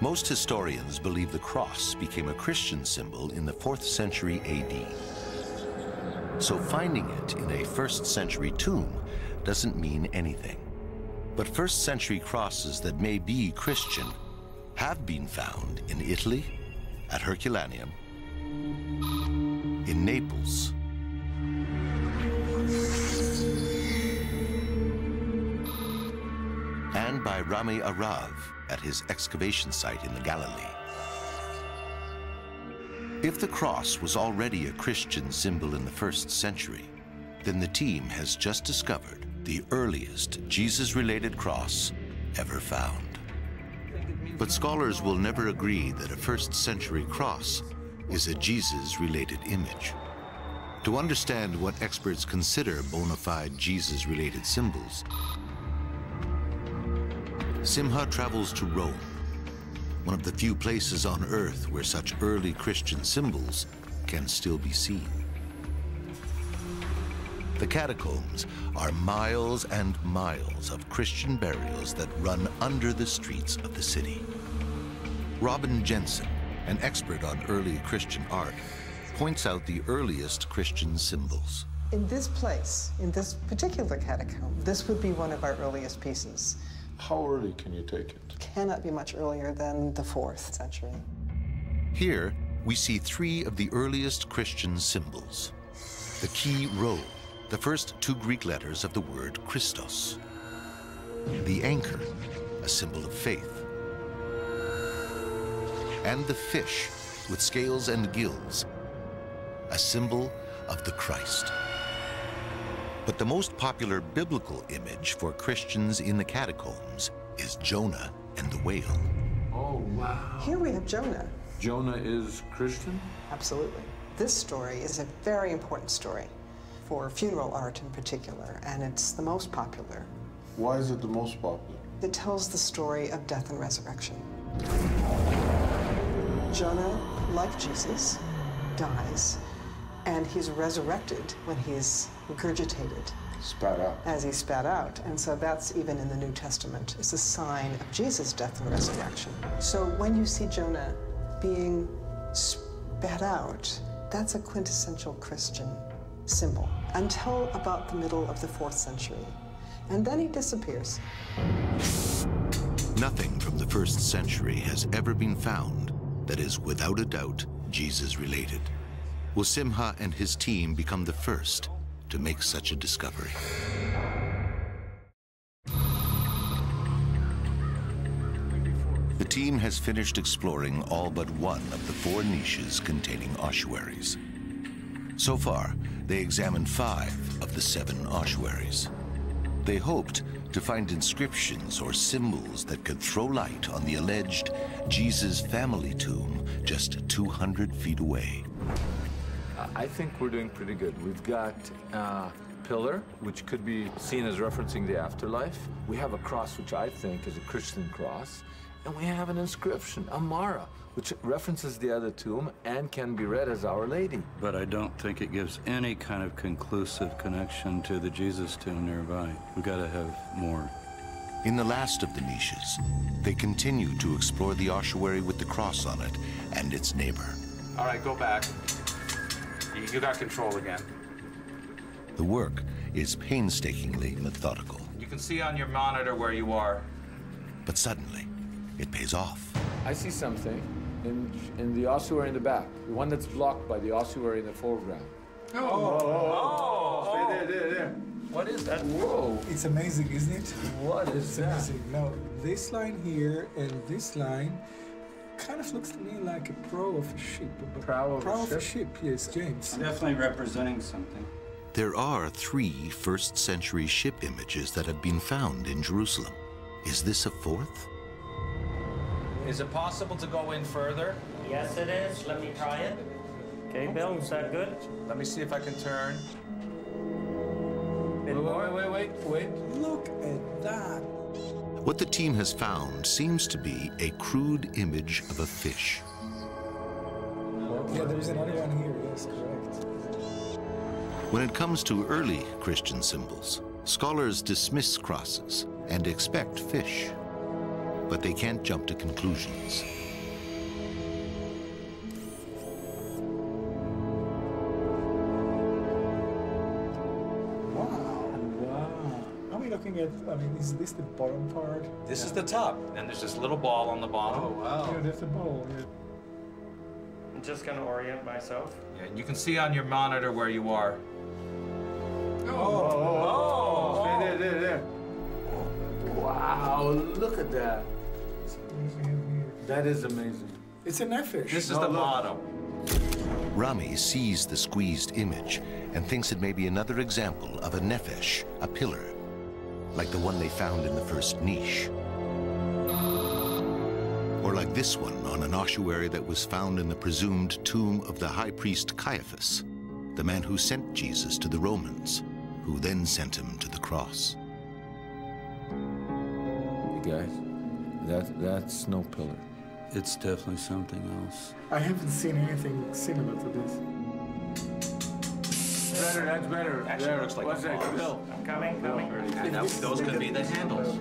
Most historians believe the cross became a Christian symbol in the 4th century AD. So finding it in a 1st century tomb doesn't mean anything. But 1st century crosses that may be Christian have been found in Italy, at Herculaneum, in Naples, and by Rami Arav at his excavation site in the Galilee. If the cross was already a Christian symbol in the 1st century, then the team has just discovered the earliest Jesus-related cross ever found. But scholars will never agree that a 1st century cross is a Jesus-related image. To understand what experts consider bona fide Jesus-related symbols, Simcha travels to Rome, one of the few places on Earth where such early Christian symbols can still be seen. The catacombs are miles and miles of Christian burials that run under the streets of the city. Robin Jensen, an expert on early Christian art, points out the earliest Christian symbols. In this place, in this particular catacomb, this would be one of our earliest pieces. How early can you take it? Cannot be much earlier than the 4th century. Here, we see 3 of the earliest Christian symbols. The key rho, the first 2 Greek letters of the word Christos. The anchor, a symbol of faith. And the fish, with scales and gills, a symbol of the Christ. But the most popular biblical image for Christians in the catacombs is Jonah and the whale. Oh, wow. Here we have Jonah. Jonah is Christian? Absolutely. This story is a very important story for funeral art in particular, and it's the most popular. Why is it the most popular? It tells the story of death and resurrection. Jonah, like Jesus, dies, and he's resurrected when he's regurgitated. Spat out. As he's spat out. And so that's even in the New Testament. It's a sign of Jesus' death and resurrection. So when you see Jonah being spat out, That's a quintessential Christian symbol until about the middle of the 4th century. And then he disappears. Nothing from the 1st century has ever been found that is without a doubt Jesus-related. Will Simcha and his team become the first to make such a discovery? The team has finished exploring all but one of the 4 niches containing ossuaries. So far, they examined 5 of the 7 ossuaries. They hoped to find inscriptions or symbols that could throw light on the alleged Jesus family tomb just 200 feet away. I think we're doing pretty good. We've got a pillar, which could be seen as referencing the afterlife. We have a cross, which I think is a Christian cross. And we have an inscription, a Mara, which references the other tomb and can be read as Our Lady. But I don't think it gives any kind of conclusive connection to the Jesus tomb nearby. We've got to have more. In the last of the niches, they continue to explore the ossuary with the cross on it and its neighbor. All right, go back. You got control again. The work is painstakingly methodical. You can see on your monitor where you are. But suddenly, it pays off. I see something in the ossuary in the back, the one that's blocked by the ossuary in the foreground. There. What is that? Whoa. It's amazing, isn't it? What is It's that? amazing. Now, this line here and this line kind of looks to me like a prow of a ship. Prow of a ship, yes, James. Definitely representing something. There are 3 1st century ship images that have been found in Jerusalem. Is this a 4th? Is it possible to go in further? Yes, it is. Let me try it. Okay, Bill, is that good? Let me see if I can turn. Wait. Look at that. What the team has found seems to be a crude image of a fish. Yeah, there's another one here, yes, correct. When it comes to early Christian symbols, scholars dismiss crosses and expect fish, but they can't jump to conclusions. Are we looking at, is this the bottom part? This is the top, and there's this little ball on the bottom. Oh, wow. Yeah, that's a ball, yeah. I'm just going to orient myself. Yeah, and you can see on your monitor where you are. There. Wow, look at that. That is amazing. It's a nefesh. This is the bottom. Rami sees the squeezed image and thinks it may be another example of a nefesh, a pillar, like the one they found in the first niche. Or like this one on an ossuary that was found in the presumed tomb of the high priest Caiaphas, the man who sent Jesus to the Romans, who then sent him to the cross. You guys, that's no pillar. It's definitely something else. I haven't seen anything similar to this. That's better. Actually, looks like What's that? Bill. I'm coming. And those could be the handles.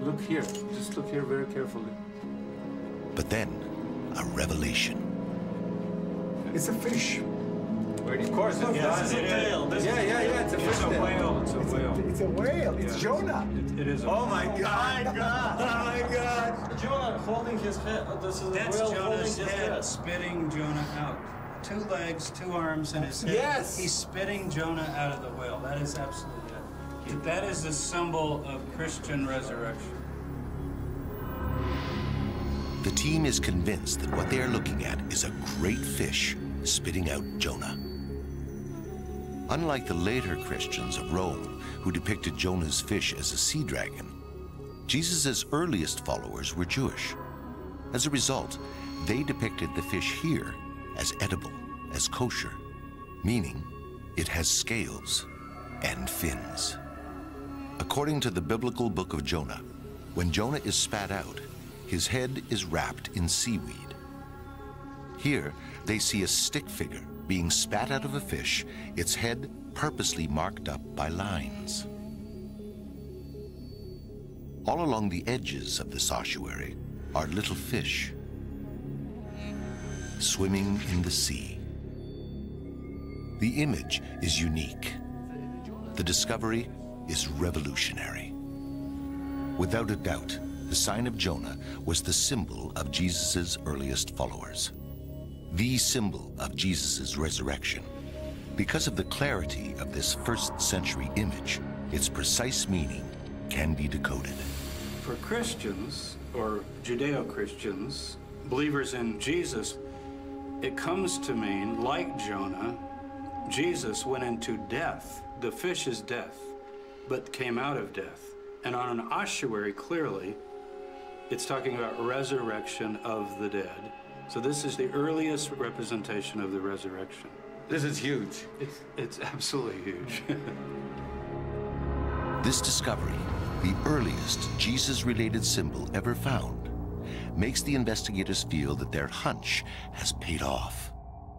Look here. Just look here very carefully. But then, a revelation. It's a fish. Of course, it's It's a tail. It's a fish. It's a whale. It's a whale. It's a whale. It's Jonah. It is. Oh my God! Oh my God! Jonah holding his head. This is That's the whale Jonah's holding his head, spitting Jonah out. 2 legs, 2 arms, and his head. Yes! He's spitting Jonah out of the whale. That is absolutely it. That is the symbol of Christian resurrection. The team is convinced that what they are looking at is a great fish spitting out Jonah. Unlike the later Christians of Rome, who depicted Jonah's fish as a sea dragon, Jesus' earliest followers were Jewish. As a result, they depicted the fish here as edible, as kosher, meaning it has scales and fins. According to the biblical book of Jonah, when Jonah is spat out, his head is wrapped in seaweed. Here, they see a stick figure being spat out of a fish, its head purposely marked up by lines. All along the edges of this ossuary are little fish swimming in the sea. The image is unique. The discovery is revolutionary. Without a doubt, the sign of Jonah was the symbol of Jesus' earliest followers, the symbol of Jesus' resurrection. Because of the clarity of this first-century image, its precise meaning can be decoded. For Christians, or Judeo-Christians, believers in Jesus, it comes to mean, like Jonah, Jesus went into death. The fish is death, but came out of death. And on an ossuary, clearly, it's talking about resurrection of the dead. So this is the earliest representation of the resurrection. This is huge. It's absolutely huge. This discovery, the earliest Jesus-related symbol ever found, makes the investigators feel that their hunch has paid off,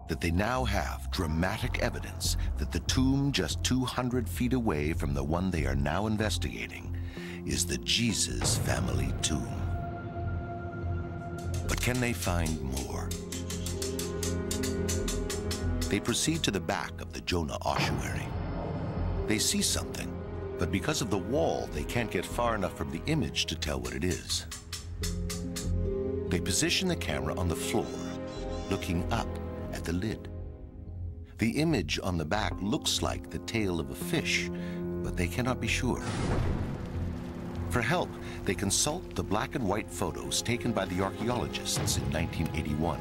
that they now have dramatic evidence that the tomb just 200 feet away from the one they are now investigating is the Jesus family tomb. But can they find more? They proceed to the back of the Jonah ossuary. They see something, but because of the wall, they can't get far enough from the image to tell what it is. They position the camera on the floor, looking up at the lid. The image on the back looks like the tail of a fish, but they cannot be sure. For help, they consult the black and white photos taken by the archaeologists in 1981,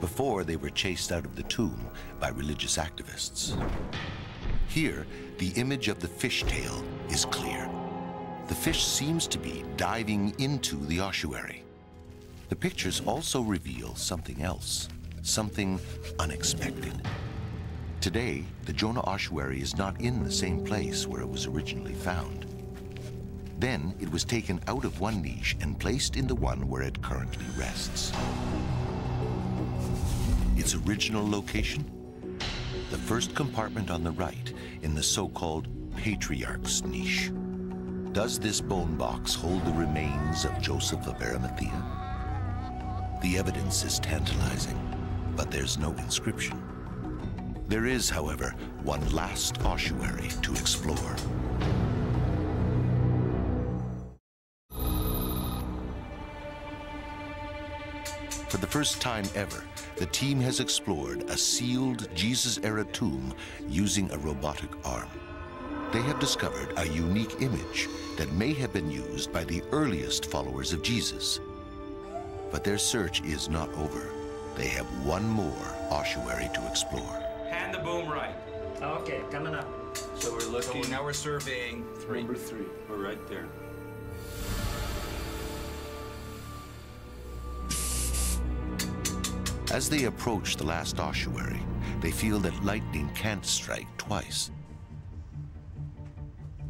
before they were chased out of the tomb by religious activists. Here, the image of the fish tail is clear. The fish seems to be diving into the ossuary. The pictures also reveal something else, something unexpected. Today, the Jonah ossuary is not in the same place where it was originally found. Then it was taken out of one niche and placed in the one where it currently rests. Its original location? The first compartment on the right in the so-called Patriarch's niche. Does this bone box hold the remains of Joseph of Arimathea? The evidence is tantalizing, but there's no inscription. There is, however, one last ossuary to explore. For the first time ever, the team has explored a sealed Jesus-era tomb using a robotic arm. They have discovered a unique image that may have been used by the earliest followers of Jesus. But their search is not over. They have one more ossuary to explore. Hand the boom right. Okay, coming up. So we're looking. So now we're surveying 3. Number 3. We're right there. As they approach the last ossuary, they feel that lightning can't strike twice.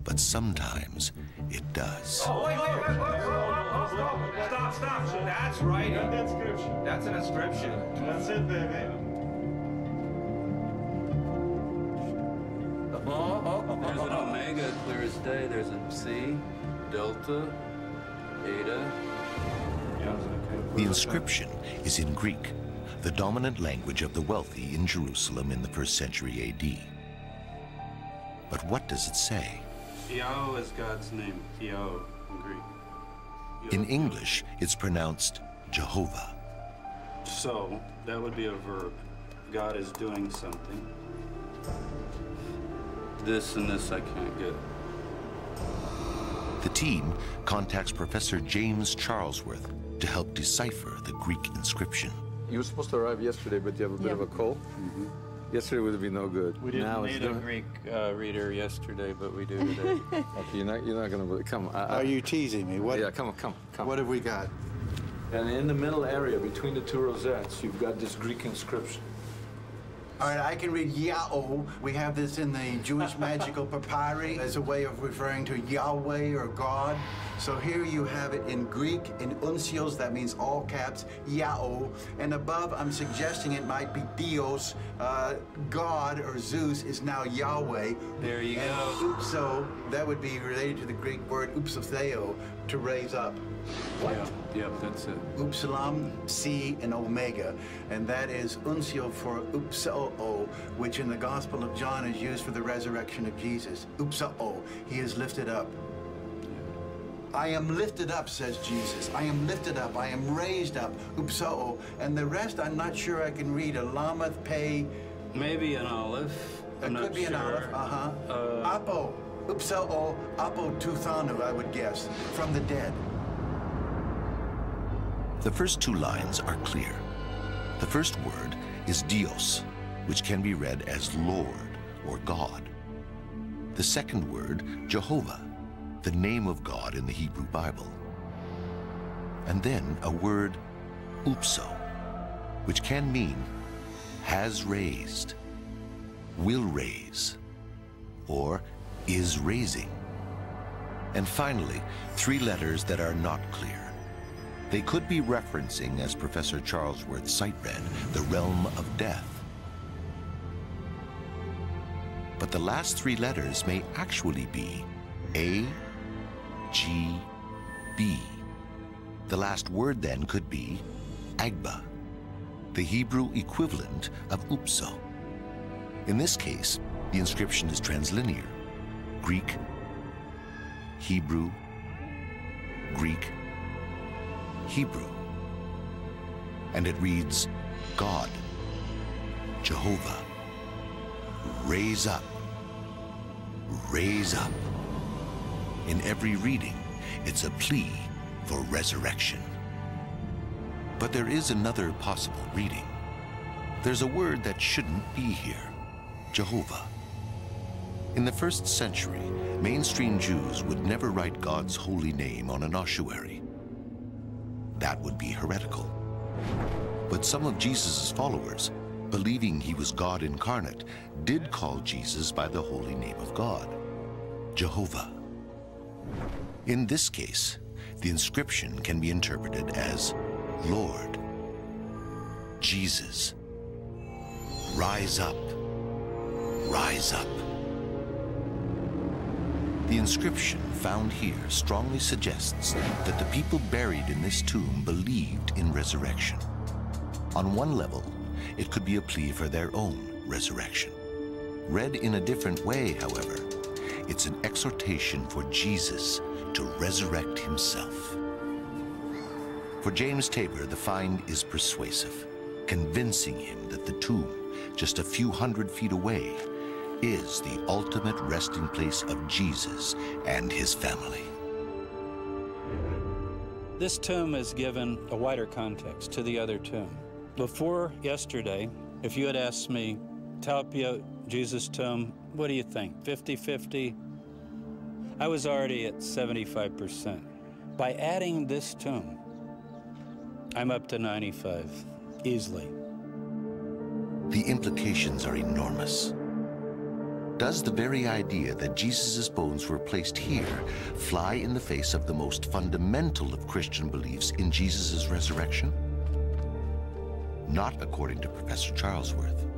But sometimes it does. Oh, wait. Stop. That's right. That's an inscription. That's it, baby. There's an omega, clear as day. There's a C, delta, eta. The inscription is in Greek, the dominant language of the wealthy in Jerusalem in the 1st century AD. But what does it say? Yahweh is God's name. Yahweh in Greek. In English, it's pronounced Jehovah. So, that would be a verb. God is doing something. This and this I can't get. The team contacts Professor James Charlesworth to help decipher the Greek inscription. You were supposed to arrive yesterday, but you have a bit of a cold. Yesterday would have been no good. We didn't need a Greek reader yesterday, but we do today. Okay, you're not going to come. Are you teasing me? What? Yeah, come. What have we got? And in the middle area, between the 2 rosettes, you've got this Greek inscription. All right, I can read Yahweh. We have this in the Jewish magical papyri as a way of referring to Yahweh or God. So here you have it in Greek, in uncials, that means all caps, Yahweh. And above, I'm suggesting it might be Dios, God or Zeus is now Yahweh. There you go. So that would be related to the Greek word upsotheo, to raise up. What? Yeah. Yep, that's it. Upsilon, Psi, and Omega, and that is Uncio for Upsao, which in the Gospel of John is used for the resurrection of Jesus. Upsao, he is lifted up. I am lifted up, says Jesus. I am lifted up. I am raised up. Upsao. And the rest, I'm not sure I can read. A Lameth, Pei. Maybe an olive. It could be an olive. Apo. Upsao. Apo Tuthanu, I would guess. From the dead. The first two lines are clear. The first word is Dios, which can be read as Lord or God. The second word, Jehovah, the name of God in the Hebrew Bible. And then a word, upso, which can mean has raised, will raise, or is raising. And finally, three letters that are not clear. They could be referencing, as Professor Charlesworth's site read, the realm of death. But the last three letters may actually be A, G, B. The last word then could be Agba, the Hebrew equivalent of upso. In this case, the inscription is translinear. Greek, Hebrew, Greek, Hebrew. And it reads, God, Jehovah, raise up, raise up. In every reading, it's a plea for resurrection. But there is another possible reading. There's a word that shouldn't be here, Jehovah. In the 1st century, mainstream Jews would never write God's holy name on an ossuary. That would be heretical. But some of Jesus' followers, believing he was God incarnate, did call Jesus by the holy name of God, Jehovah. In this case, the inscription can be interpreted as Lord, Jesus, rise up, rise up. The inscription found here strongly suggests that the people buried in this tomb believed in resurrection. On one level, it could be a plea for their own resurrection. Read in a different way, however, it's an exhortation for Jesus to resurrect himself. For James Tabor, the find is persuasive, convincing him that the tomb, just a few hundred feet away, is the ultimate resting place of Jesus and his family. This tomb is given a wider context to the other tomb. Before yesterday, if you had asked me, Talpia, Jesus' tomb, what do you think, 50-50? I was already at 75%. By adding this tomb, I'm up to 95, easily. The implications are enormous. Does the very idea that Jesus' bones were placed here fly in the face of the most fundamental of Christian beliefs in Jesus' resurrection? Not according to Professor Charlesworth.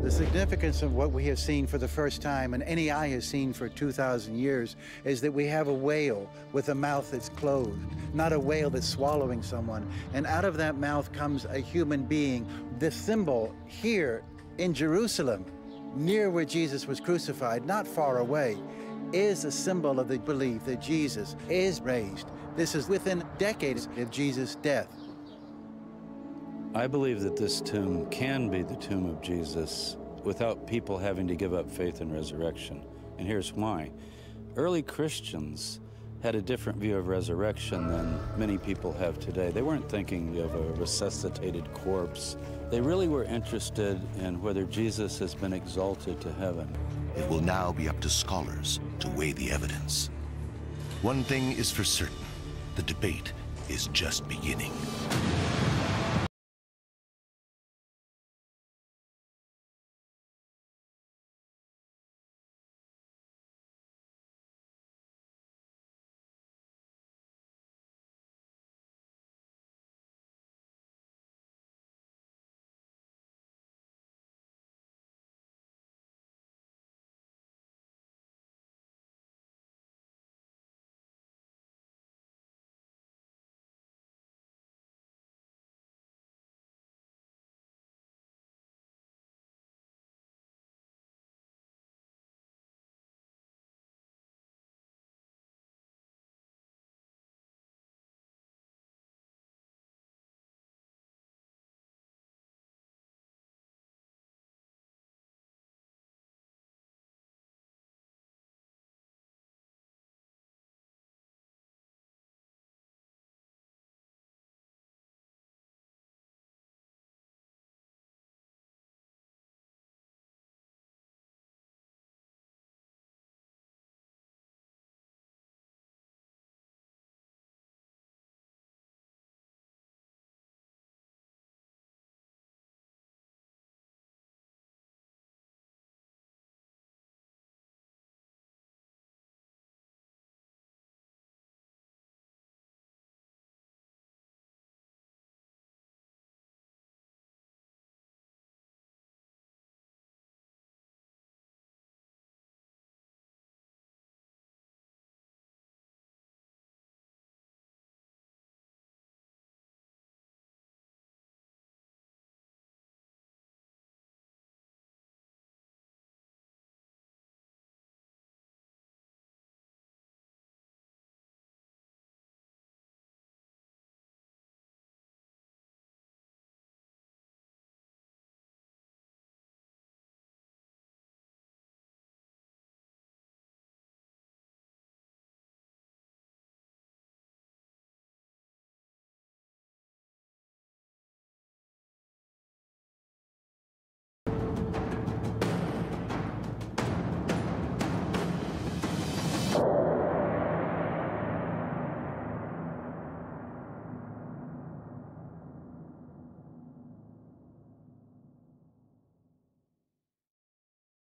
The significance of what we have seen for the first time, and any eye has seen for 2,000 years, is that we have a whale with a mouth that's closed, not a whale that's swallowing someone. And out of that mouth comes a human being. The symbol here in Jerusalem, near where Jesus was crucified, not far away, is a symbol of the belief that Jesus is raised. This is within decades of Jesus' death. I believe that this tomb can be the tomb of Jesus without people having to give up faith in resurrection. And here's why. Early Christians had a different view of resurrection than many people have today. They weren't thinking of a resuscitated corpse. They really were interested in whether Jesus has been exalted to heaven. It will now be up to scholars to weigh the evidence. One thing is for certain, the debate is just beginning.